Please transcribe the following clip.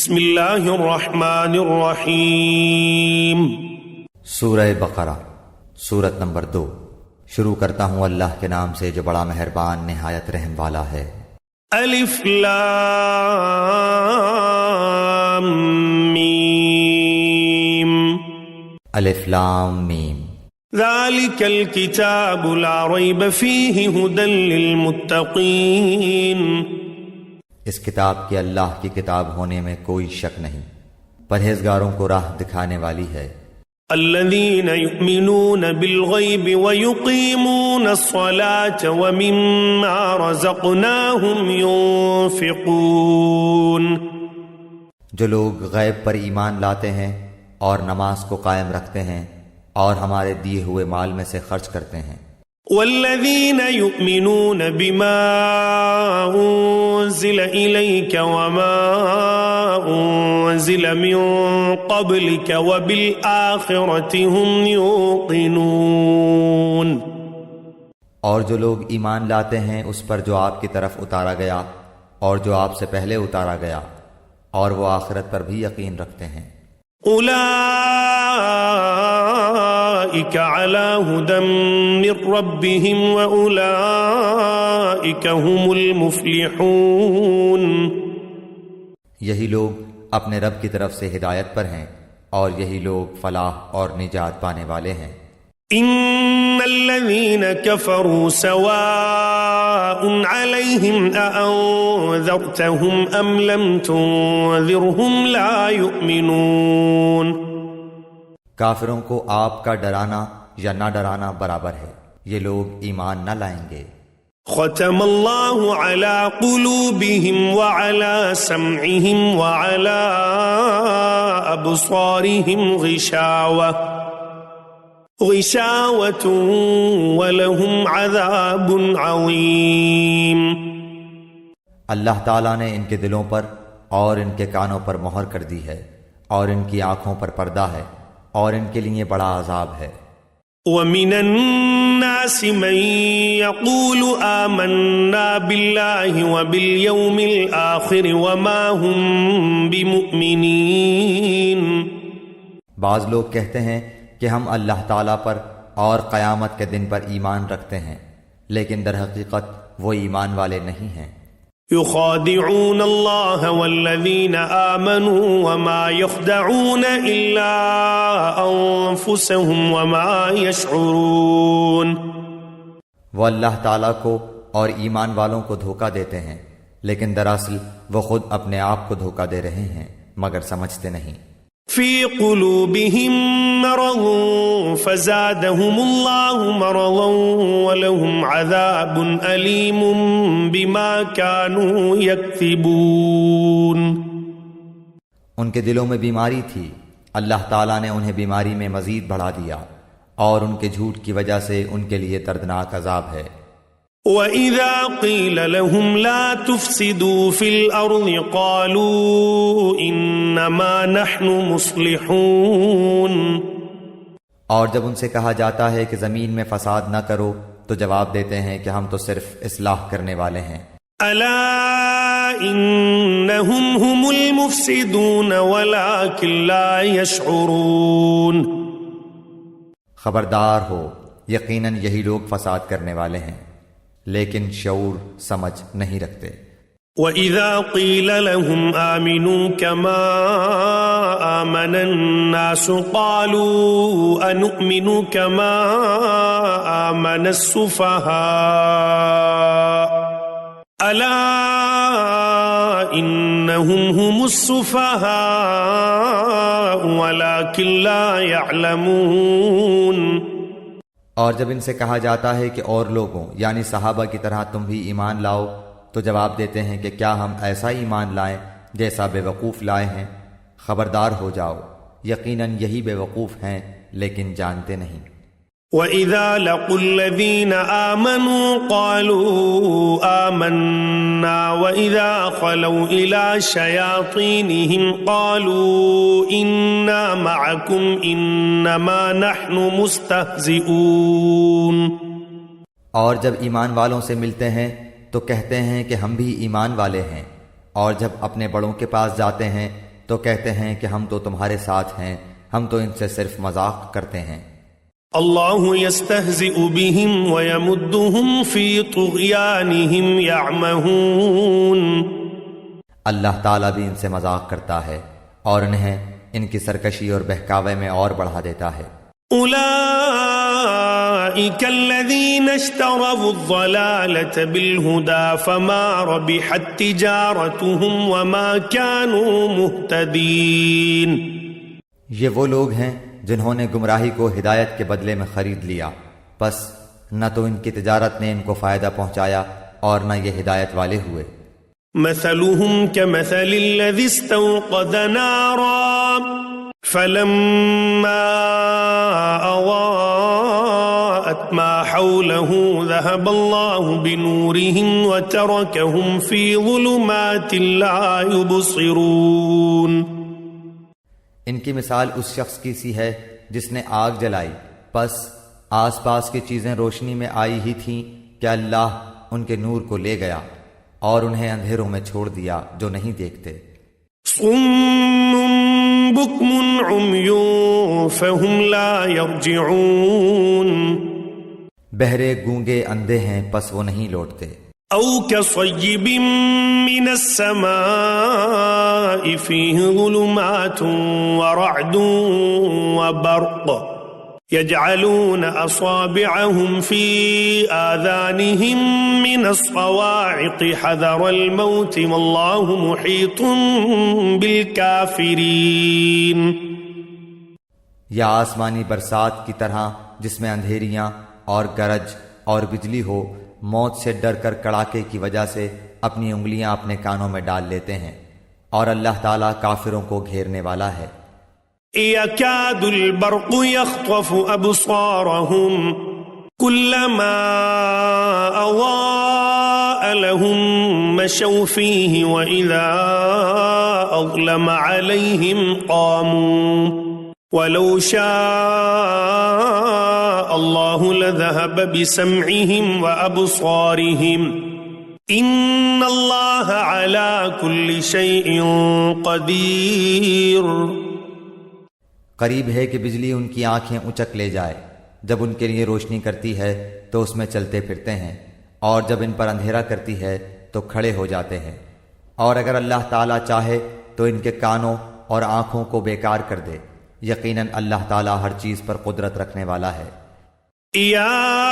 بسم اللہ الرحمن الرحیم۔ سورہ بقرہ سورت نمبر 2۔ شروع کرتا ہوں اللہ کے نام سے جو بڑا مہربان نہایت رحم والا ہے۔ الف لام میم۔ الف لام میم۔ ذالک الکتاب لا ریب فیہ ھدی للمتقین۔ اس کتاب کے اللہ کی کتاب ہونے میں کوئی شک نہیں، پرہیزگاروں کو راہ دکھانے والی ہے۔ الذین یؤمنون بالغیب ویقیمون الصلاة ومما رزقناہم ینفقون۔ جو لوگ غیب پر ایمان لاتے ہیں اور نماز کو قائم رکھتے ہیں اور ہمارے دیے ہوئے مال میں سے خرچ کرتے ہیں۔ والذین یؤمنون بما انزل الیک وما انزل من قبلک وبالآخرۃ هم یوقنون۔ اور جو لوگ ایمان لاتے ہیں اس پر جو آپ کی طرف اتارا گیا اور جو آپ سے پہلے اتارا گیا، اور وہ آخرت پر بھی یقین رکھتے ہیں۔ اولئک علی ھدی من ربہم واولئک ھم المفلحون۔ یہی لوگ اپنے رب کی طرف سے ہدایت پر ہیں اور یہی لوگ فلاح اور نجات پانے والے ہیں۔ ان الذین کفروا سواء علیہم اانذرتہم ام لم تنذرہم لا یؤمنون۔ کافروں کو آپ کا ڈرانا یا نہ ڈرانا برابر ہے، یہ لوگ ایمان نہ لائیں گے۔ ختم اللہ علی قلوبہم وعلی سمعہم وعلی ابصارہم غشاوۃ ولہم عذاب عظیم۔ اللہ تعالیٰ نے ان کے دلوں پر اور ان کے کانوں پر مہر کر دی ہے اور ان کی آنکھوں پر پردہ ہے اور ان کے لیے بڑا عذاب ہے۔ وَمِنَ النَّاسِ مَن يَقُولُ آمَنَّا بِاللَّهِ وَبِالْيَوْمِ الْآخِرِ وَمَا هُمْ بِمُؤْمِنِينَ۔ بعض لوگ کہتے ہیں کہ ہم اللہ تعالیٰ پر اور قیامت کے دن پر ایمان رکھتے ہیں، لیکن در حقیقت وہ ایمان والے نہیں ہیں۔ يخادعون الله والذين آمنوا وما يخدعون إلا أنفسهم وما يشعرون۔ وہ اللہ تعالیٰ کو اور ایمان والوں کو دھوکہ دیتے ہیں، لیکن دراصل وہ خود اپنے آپ کو دھوکہ دے رہے ہیں مگر سمجھتے نہیں۔ في قلوبهم مرض فزادهم الله مرضا ولهم عذاب أليم بما كانوا يكذبون۔ ان کے دلوں میں بیماری تھی، اللہ تعالیٰ نے انہیں بیماری میں مزید بڑھا دیا اور ان کے جھوٹ کی وجہ سے ان کے لیے دردناک عذاب ہے۔ وَإِذَا قِيلَ لَهُمْ لَا تُفْسِدُوا فِي الْأَرْضِ قَالُوا إِنَّمَا نَحْنُ مُصْلِحُونَ۔ اور جب ان سے کہا جاتا ہے کہ زمین میں فساد نہ کرو تو جواب دیتے ہیں کہ ہم تو صرف اصلاح کرنے والے ہیں۔ أَلَا إِنَّهُمْ هُمُ الْمُفْسِدُونَ وَلَكِنْ لَا يَشْعُرُونَ۔ خبردار ہو، یقیناً یہی لوگ فساد کرنے والے ہیں لیکن شعور سمجھ نہیں رکھتے۔ وَإِذَا قِيلَ لَهُمْ آمِنُوا كَمَا آمَنَ النَّاسُ قَالُوا أَنُؤْمِنُ كَمَا آمَنَ السُّفَهَاءُ أَلَا إِنَّهُمْ هُمُ السُّفَهَاءُ وَلَكِنْ لَا يَعْلَمُونَ۔ اور جب ان سے کہا جاتا ہے کہ اور لوگوں یعنی صحابہ کی طرح تم بھی ایمان لاؤ تو جواب دیتے ہیں کہ کیا ہم ایسا ایمان لائیں جیسا بے وقوف لائے ہیں۔ خبردار ہو جاؤ، یقیناً یہی بے وقوف ہیں لیکن جانتے نہیں۔ وَإِذَا لَقُوا الَّذِينَ آمَنُوا قَالُوا آمَنَّا وَإِذَا خَلَوْا إِلَى شَيَاطِينِهِمْ قَالُوا إِنَّا مَعَكُمْ إِنَّمَا نَحْنُ مُسْتَهْزِئُونَ۔ اور جب ایمان والوں سے ملتے ہیں تو کہتے ہیں کہ ہم بھی ایمان والے ہیں، اور جب اپنے بڑوں کے پاس جاتے ہیں تو کہتے ہیں کہ ہم تو تمہارے ساتھ ہیں، ہم تو ان سے صرف مذاق کرتے ہیں۔ اللہ یستہزئ بہم ویمدہم فی طغیانہم یعمہون۔ اللہ تعالیٰ بھی ان سے مذاق کرتا ہے اور انہیں ان کی سرکشی اور بہکاوے میں اور بڑھا دیتا ہے۔ اولئک الذین اشتروا الضلالۃ بالہدی فما ربحت تجارتہم وما كانوا مہتدین۔ یہ وہ لوگ ہیں جنہوں نے گمراہی کو ہدایت کے بدلے میں خرید لیا، پس نہ تو ان کی تجارت نے ان کو فائدہ پہنچایا اور نہ یہ ہدایت والے ہوئے۔ مثلهم كمثل الذي استوقد نارا فلما أضاءت ما حوله ذهب الله بنورهم وتركهم في ظلمات لا يبصرون۔ ان کی مثال اس شخص کی سی ہے جس نے آگ جلائی، پس آس پاس کی چیزیں روشنی میں آئی ہی تھیں کہ اللہ ان کے نور کو لے گیا اور انہیں اندھیروں میں چھوڑ دیا جو نہیں دیکھتے۔ صم بکم عمی فهم لا يرجعون۔ بہرے گونگے اندھے ہیں پس وہ نہیں لوٹتے۔ او كصيب من السماء فيه ظلمات ورعد وبرق يجعلون أصابعهم في آذانهم من الصواعق حذر الموت والله محيط بالكافرين۔ یا آسمانی برسات کی طرح جس میں اندھیریاں اور گرج اور بجلی ہو، موت سے ڈر کر کڑاکے کی وجہ سے اپنی انگلیاں اپنے کانوں میں ڈال لیتے ہیں، اور اللہ تعالیٰ کافروں کو گھیرنے والا ہے۔ يكاد البرق يخطف أبصارهم كلما أضاء لهم مشوا فيه وإذا أظلم عليهم قاموا ولو شاء الله لذهب بسمعهم وأبصارهم إن الله على كل شيء قدير۔ قریب ہے کہ بجلی ان کی آنکھیں اچک لے جائے، جب ان کے لیے روشنی کرتی ہے تو اس میں چلتے پھرتے ہیں، اور جب ان پر اندھیرا کرتی ہے تو کھڑے ہو جاتے ہیں، اور اگر اللہ تعالیٰ چاہے تو ان کے کانوں اور آنکھوں کو بیکار کر دے۔ یقیناً اللہ تعالیٰ ہر چیز پر قدرت رکھنے والا ہے۔